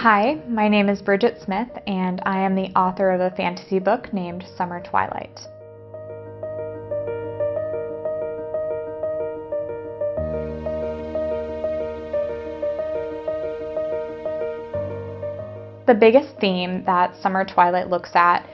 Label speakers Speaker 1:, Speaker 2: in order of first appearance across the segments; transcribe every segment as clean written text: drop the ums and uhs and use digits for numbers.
Speaker 1: Hi, my name is Bridget Smith, and I am the author of a fantasy book named Summer Twilight. The biggest theme that Summer Twilight looks at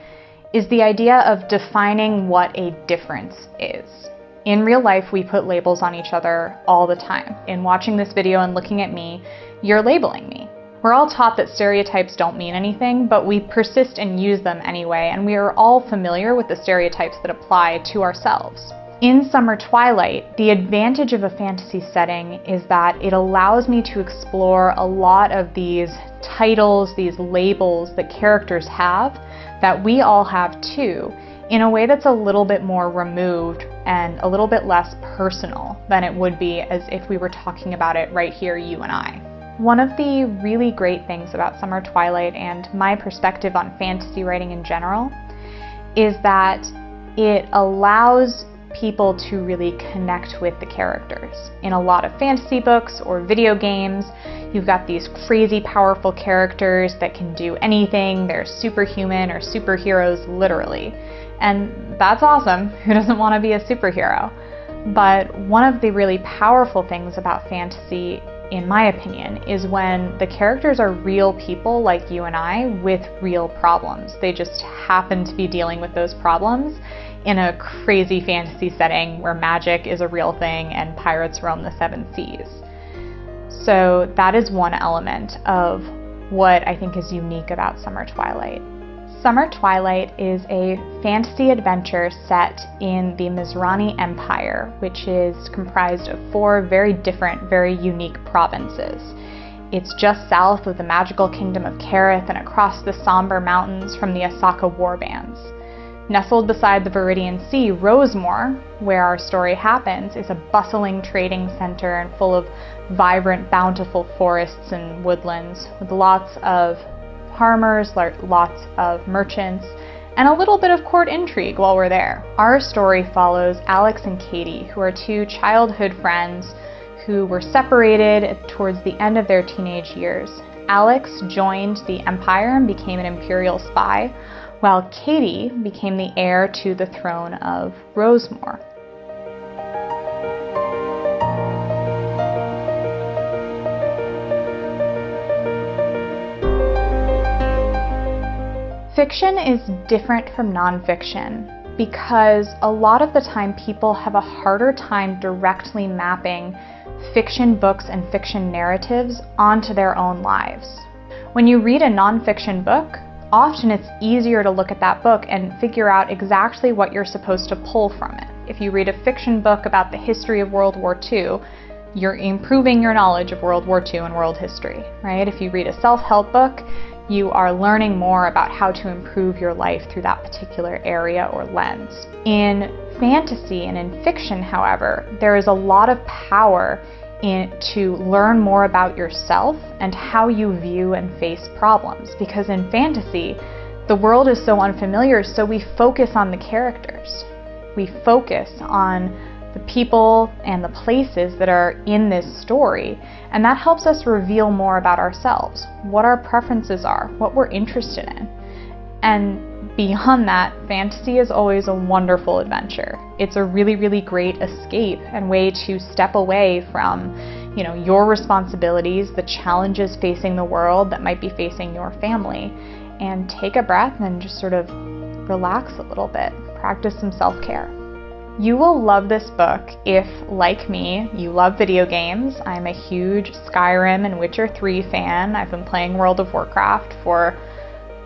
Speaker 1: is the idea of defining what a difference is. In real life, we put labels on each other all the time. In watching this video and looking at me, you're labeling me. We're all taught that stereotypes don't mean anything, but we persist and use them anyway, and we are all familiar with the stereotypes that apply to ourselves. In Summer Twilight, the advantage of a fantasy setting is that it allows me to explore a lot of these titles, these labels that characters have, that we all have too, in a way that's a little bit more removed and a little bit less personal than it would be as if we were talking about it right here, you and I. One of the really great things about Summer Twilight and my perspective on fantasy writing in general is that it allows people to really connect with the characters. In a lot of fantasy books or video games, you've got these crazy powerful characters that can do anything. They're superhuman or superheroes, literally. And that's awesome. Who doesn't want to be a superhero? But one of the really powerful things about fantasy, in my opinion, is when the characters are real people like you and I with real problems. They just happen to be dealing with those problems in a crazy fantasy setting where magic is a real thing and pirates roam the seven seas. So that is one element of what I think is unique about Summer Twilight. Summer Twilight is a fantasy adventure set in the Mizrani Empire, which is comprised of 4 very different, very unique provinces. It's just south of the magical kingdom of Kareth and across the somber mountains from the Asaka warbands. Nestled beside the Viridian Sea, Rosemore, where our story happens, is a bustling trading center and full of vibrant, bountiful forests and woodlands with lots of farmers, lots of merchants, and a little bit of court intrigue while we're there. Our story follows Alex and Katie, who are 2 childhood friends who were separated towards the end of their teenage years. Alex joined the Empire and became an Imperial spy, while Katie became the heir to the throne of Rosemore. Fiction is different from nonfiction because a lot of the time people have a harder time directly mapping fiction books and fiction narratives onto their own lives. When you read a nonfiction book, often it's easier to look at that book and figure out exactly what you're supposed to pull from it. If you read a fiction book about the history of World War II, you're improving your knowledge of World War II and world history, right? If you read a self-help book, you are learning more about how to improve your life through that particular area or lens. In fantasy and in fiction, however, there is a lot of power to learn more about yourself and how you view and face problems. Because in fantasy, the world is so unfamiliar, so we focus on the characters. We focus on the people and the places that are in this story, and that helps us reveal more about ourselves, what our preferences are, what we're interested in. And beyond that, fantasy is always a wonderful adventure. It's a really, really great escape and way to step away from, your responsibilities, the challenges facing the world that might be facing your family, and take a breath and just sort of relax a little bit, practice some self-care. You will love this book if, like me, you love video games. I'm a huge Skyrim and Witcher 3 fan. I've been playing World of Warcraft for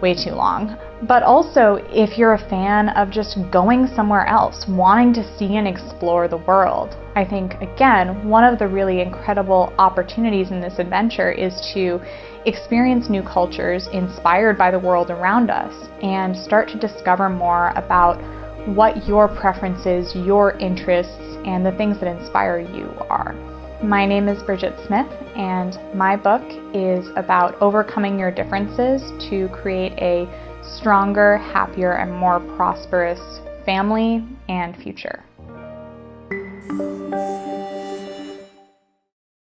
Speaker 1: way too long. But also, if you're a fan of just going somewhere else, wanting to see and explore the world. I think, again, one of the really incredible opportunities in this adventure is to experience new cultures inspired by the world around us and start to discover more about what your preferences, your interests, and the things that inspire you are. My name is Bridget Smith, and my book is about overcoming your differences to create a stronger, happier, and more prosperous family and future.